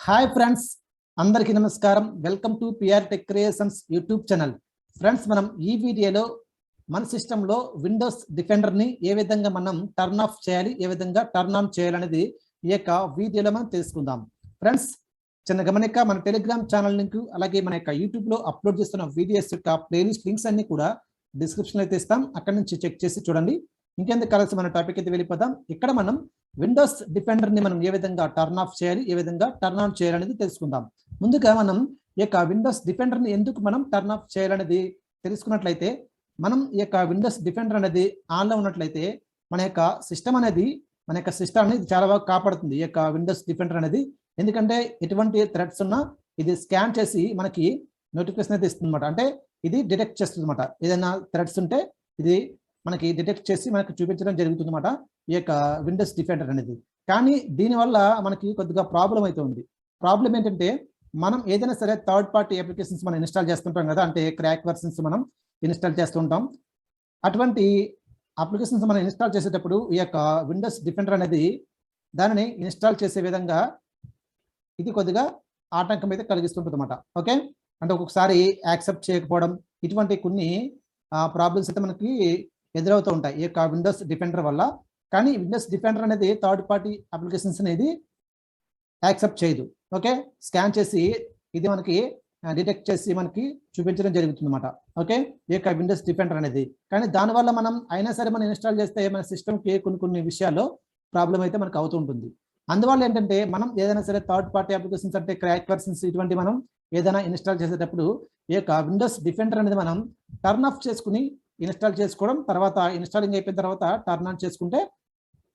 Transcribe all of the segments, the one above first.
Hi friends, అందరికీ నమస్కారం. Welcome to PR tech creations YouTube channel. Friends, మనం ఈ వీడియోలో మన సిస్టంలో విండోస్ డిఫెండర్ని ఏ విధంగా మనం టర్న్ ఆఫ్ చేయాలి, ఏ విధంగా టర్న్ ఆన్ చేయాలనేది ఈ యొక్క వీడియోలో మనం తెలుసుకుందాం. ఫ్రెండ్స్, చిన్న గమనిక, మన టెలిగ్రామ్ ఛానల్ లింక్ అలాగే మన యొక్క యూట్యూబ్లో అప్లోడ్ చేస్తున్న వీడియోస్ యొక్క ప్లేలిస్ట్ లింక్స్ అన్ని కూడా డిస్క్రిప్షన్లో అయితే ఇస్తాం. అక్కడ నుంచి చెక్ చేసి చూడండి. ఇంకెందుకు కలిసి మన టాపిక్ అయితే వెళ్ళిపోతాం. ఇక్కడ మనం విండోస్ డిఫెండర్ ని మనం ఏ విధంగా టర్న్ ఆఫ్ చేయాలి, ఏ విధంగా టర్న్ ఆన్ చేయాలనేది తెలుసుకుందాం. ముందుగా మనం ఈ యొక్క విండోస్ డిఫెండర్ ని ఎందుకు మనం టర్న్ ఆఫ్ చేయాలనేది తెలుసుకున్నట్లయితే, మనం ఈ యొక్క విండోస్ డిఫెండర్ అనేది ఆన్లో ఉన్నట్లయితే మన యొక్క సిస్టమ్ అనేది చాలా బాగా కాపాడుతుంది. ఈ యొక్క విండోస్ డిఫెండర్ అనేది, ఎందుకంటే ఎటువంటి థ్రెడ్స్ ఉన్నా ఇది స్కాన్ చేసి మనకి నోటిఫికేషన్ అయితే ఇస్తుంది అనమాట. అంటే ఇది డిటెక్ట్ చేస్తుంది అనమాట. ఏదైనా థ్రెడ్స్ ఉంటే ఇది మనకి డిటెక్ట్ చేసి మనకి చూపించడం జరుగుతుంది అనమాట ఈ యొక్క విండోస్ డిఫెండర్ అనేది. కానీ దీనివల్ల మనకి కొద్దిగా ప్రాబ్లం అయితే ఉంది. ప్రాబ్లం ఏంటంటే, మనం ఏదైనా సరే థర్డ్ పార్టీ అప్లికేషన్స్ మనం ఇన్స్టాల్ చేస్తుంటాం కదా, అంటే క్రాక్ వర్షన్స్ మనం ఇన్స్టాల్ చేస్తుంటాం. అటువంటి అప్లికేషన్స్ మనం ఇన్స్టాల్ చేసేటప్పుడు ఈ యొక్క విండోస్ డిఫెండర్ అనేది దానిని ఇన్స్టాల్ చేసే విధంగా ఇది కొద్దిగా ఆటంకం అయితే కలిగిస్తుంటుంది అనమాట. ఓకే, అంటే ఒక్కొక్కసారి యాక్సెప్ట్ చేయకపోవడం, ఇటువంటి కొన్ని ప్రాబ్లమ్స్ అయితే మనకి ఎదురవుతూ ఉంటాయి ఈ యొక్క విండోస్ డిఫెండర్ వల్ల. కానీ విండోస్ డిఫెండర్ అనేది థర్డ్ పార్టీ అప్లికేషన్స్ అనేది యాక్సెప్ట్ చేయదు. ఓకే, స్కాన్ చేసి ఇది మనకి డిటెక్ట్ చేసి మనకి చూపించడం జరుగుతుంది అనమాట. ఓకే, ఈ యొక్క విండోస్ డిఫెండర్ అనేది. కానీ దానివల్ల మనం అయినా సరే మనం ఇన్స్టాల్ చేస్తే మన సిస్టమ్కి కొన్ని విషయాల్లో ప్రాబ్లం అయితే మనకు అవుతుంటుంది. అందువల్ల ఏంటంటే, మనం ఏదైనా సరే థర్డ్ పార్టీ అప్లికేషన్స్ అంటే క్రాక్ వర్షన్స్ ఇటువంటి మనం ఏదైనా ఇన్స్టాల్ చేసేటప్పుడు ఈ యొక్క విండోస్ డిఫెండర్ అనేది మనం టర్న్ ఆఫ్ చేసుకుని ఇన్స్టాల్ చేసుకోవడం, తర్వాత ఇన్స్టాలింగ్ అయిపోయిన తర్వాత టర్న్ ఆన్ చేసుకుంటే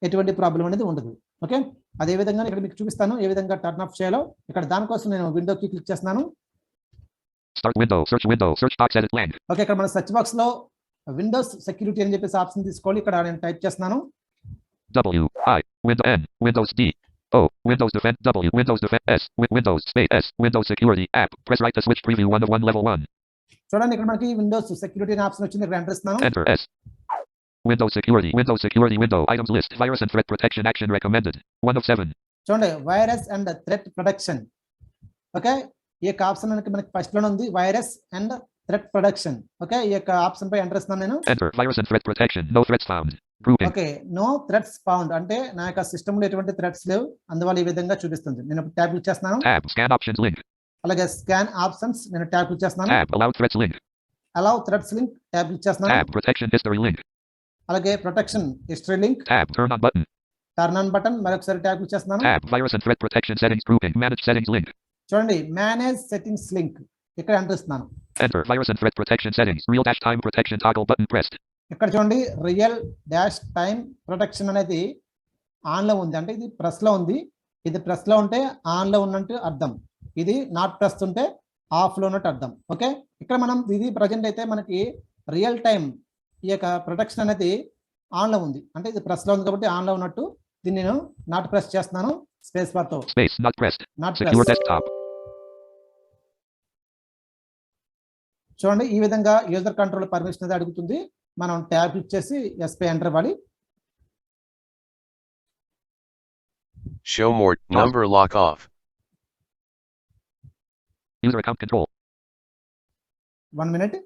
ఎటువంటి ప్రాబ్లం అనేది ఉండదు. ఓకే, అదేవిధంగా ఇక్కడ మీకు చూపిస్తాను ఏ విధంగా టర్న్ ఆఫ్ చేయాలో. ఇక్కడ దానికోసం నేను విండోకి క్లిక్ చేస్తున్నాను. ఓకే, ఇక్కడ మన సెర్చ్ బాక్స్ లో విండోస్ సెక్యూరిటీ అని చెప్పేసి ఆప్షన్ తీసుకోవాలి. ఇక్కడ నేను టైప్ చేస్తున్నాను Windows D O Windows Defend W Windows Defend S Windows Space S Windows Security App. Press right to switch preview 1 of 1 level 1. చూడండి, ఇక్కడ మనకి విండోస్ సెక్యూరిటీ అనే ఆప్షన్ వచ్చింది. ఇక్కడ ఎంటర్ ఇస్తున్నాను. Enter S. Windows Security window items list virus and threat protection action recommended 1 of 7. చూడండి, virus and threat protection. Okay, ఈ యొక్క ఆప్షన్ మనకి ఫస్ట్ లోనే ఉంది, virus and threat protection. Okay, ఈ యొక్క ఆప్షన్ పై ఎంటర్ ఇస్తున్నాను నేను. Enter virus and threat protection, no threats found. Grouping. Okay, no threats found అంటే నా యొక్క సిస్టమ్ లో ఎటువంటి థ్రెట్స్ లేవు, అందువల్ల ఈ విధంగా చూపిస్తుంది. నేను ట్యాబ్ క్లిక్ చేస్తున్నాను. Tab scan options link. అలాగే స్కాన్ ఆప్షన్స్ నేను ట్యాబ్ క్లిక్ చేస్తున్నాను. Tab allow threats link. Allow threats link tab click చేస్తున్నాను. Tab protection history link. అలాగే protection history link. Tab turn on button. Turn on button మరొకసారి tab click చేస్తున్నాను. Tab virus and threat protection settings grouping manage settings link. చూడండి, manage settings link ఇక్కడ enter ఇస్తున్నాను. Enter virus and threat protection settings real dash time protection toggle button pressed. ఇక్కడ చూడండి, real dash time protection అనేది ఆన్లో ఉంది, అంటే ఇది ప్రెస్లో ఉంది. ఇది ప్రెస్లో ఉంటే ఆన్లో ఉన్నట్టు అర్థం, ఇది నాట్ ప్రెస్ ఉంటే ఆఫ్లో ఉన్నట్టు అర్థం. ఓకే, ఇక్కడ మనం ఇది ప్రజెంట్ అయితే మనకి రియల్ టైం ఈ యొక్క ప్రొటెక్షన్ అనేది ఆన్లో ఉంది, అంటే ఇది ప్రెస్లో ఉంది కాబట్టి ఆన్లో ఉన్నట్టు. దీన్ని నేను నాట్ ప్రెస్ చేస్తున్నాను స్పేస్ బార్ తో. Space not pressed. Not Secure press. desktop. చూడండి, ఈ విధంగా యూజర్ కంట్రోల్ పర్మిషన్ అనేది అడుగుతుంది. మనం ట్యాబ్ క్లిక్ చేసి ఎస్ పై ఎంటర్ ఇవ్వాలి. Show more number lock off. User account control. 1 minute.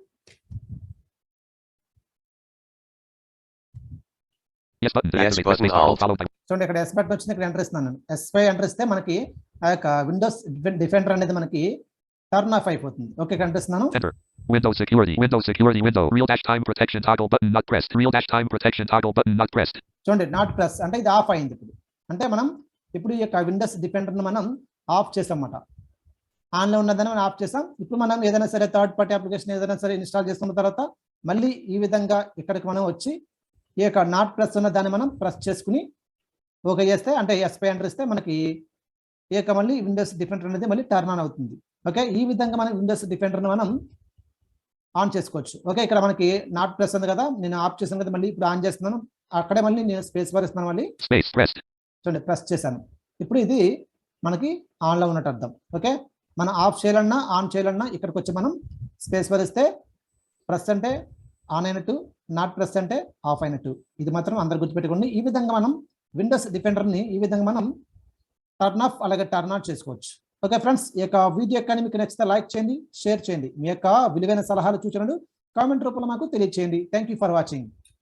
Yes button. to Yes activate button space bar, alt. followed by చూడండి, ఇక్కడ ఎస్ బటన్ వచ్చింది. ఇక్కడ ఎంటర్ ఇస్తున్నాను. ఎస్ పై ఎంటర్ ఇస్తే మనకి ఆ యొక్క విండోస్ డిఫెండర్ అనేది మనకి టర్న్ ఆఫ్ అయిపోతుంది. ఓకే, ఎంటర్ ఇస్తున్నాను. Enter. Windows security window real dash time protection toggle button not pressed. Real dash time protection toggle button not pressed. చూడండి, నాట్ ప్రెస్ అంటే ఇది ఆఫ్ అయింది. ఇప్పుడు అంటే మనం ఇప్పుడు ఈ యొక్క విండోస్ డిఫెండర్ని మనం ఆఫ్ చేసాం అన్నమాట. ఆన్లో ఉన్నదని మనం ఆఫ్ చేసాం. ఇప్పుడు మనం ఏదైనా సరే థర్డ్ పార్టీ అప్లికేషన్ ఏదైనా సరే ఇన్స్టాల్ చేసుకున్న తర్వాత మళ్ళీ ఈ విధంగా ఇక్కడికి మనం వచ్చి ఈ యొక్క నాట్ ప్రెస్ ఉన్న దాన్ని మనం ప్రెస్ చేసుకుని ఓకే చేస్తే, అంటే ఎస్ పై ఎంటర్ ఇస్తే మనకి ఈ యొక్క మళ్ళీ విండోస్ డిఫెండర్ అనేది మళ్ళీ టర్న్ ఆన్ అవుతుంది. ఓకే, ఈ విధంగా మనం విండోస్ డిఫెండర్ని మనం ఆన్ చేసుకోవచ్చు. ఓకే, ఇక్కడ మనకి నాట్ ప్రెస్ ఉంది కదా, నేను ఆఫ్ చేశాను కదా, మళ్ళీ ఇప్పుడు ఆన్ చేస్తున్నాను. అక్కడే మళ్ళీ నేను స్పేస్ బార్ ఇస్తున్నాను. మళ్ళీ Space pressed. చూడండి, ప్రెస్ చేశాను. ఇప్పుడు ఇది మనకి ఆన్లో ఉన్నట్టు అర్థం. ఓకే, మనం ఆఫ్ చేయాలన్నా ఆన్ చేయాలన్నా ఇక్కడికి వచ్చి మనం స్పేస్ బార్ ఇస్తే ప్రెస్ అంటే ఆన్ అయినట్టు, నాట్ ప్రెస్ అంటే ఆఫ్ అయినట్టు. ఇది మాత్రం అందరు గుర్తుపెట్టుకోండి. ఈ విధంగా మనం విండోస్ డిఫెండర్ని ఈ విధంగా మనం టర్న్ ఆఫ్ అలాగే టర్న్ ఆన్ చేసుకోవచ్చు. ఓకే ఫ్రెండ్స్, ఈ యొక్క వీడియో కానీ మీకు నచ్చితే లైక్ చేయండి, షేర్ చేయండి. మీ యొక్క విలువైన సలహాలు, సూచనలు కామెంట్ రూపంలో మాకు తెలియజేయండి. Thank you for watching.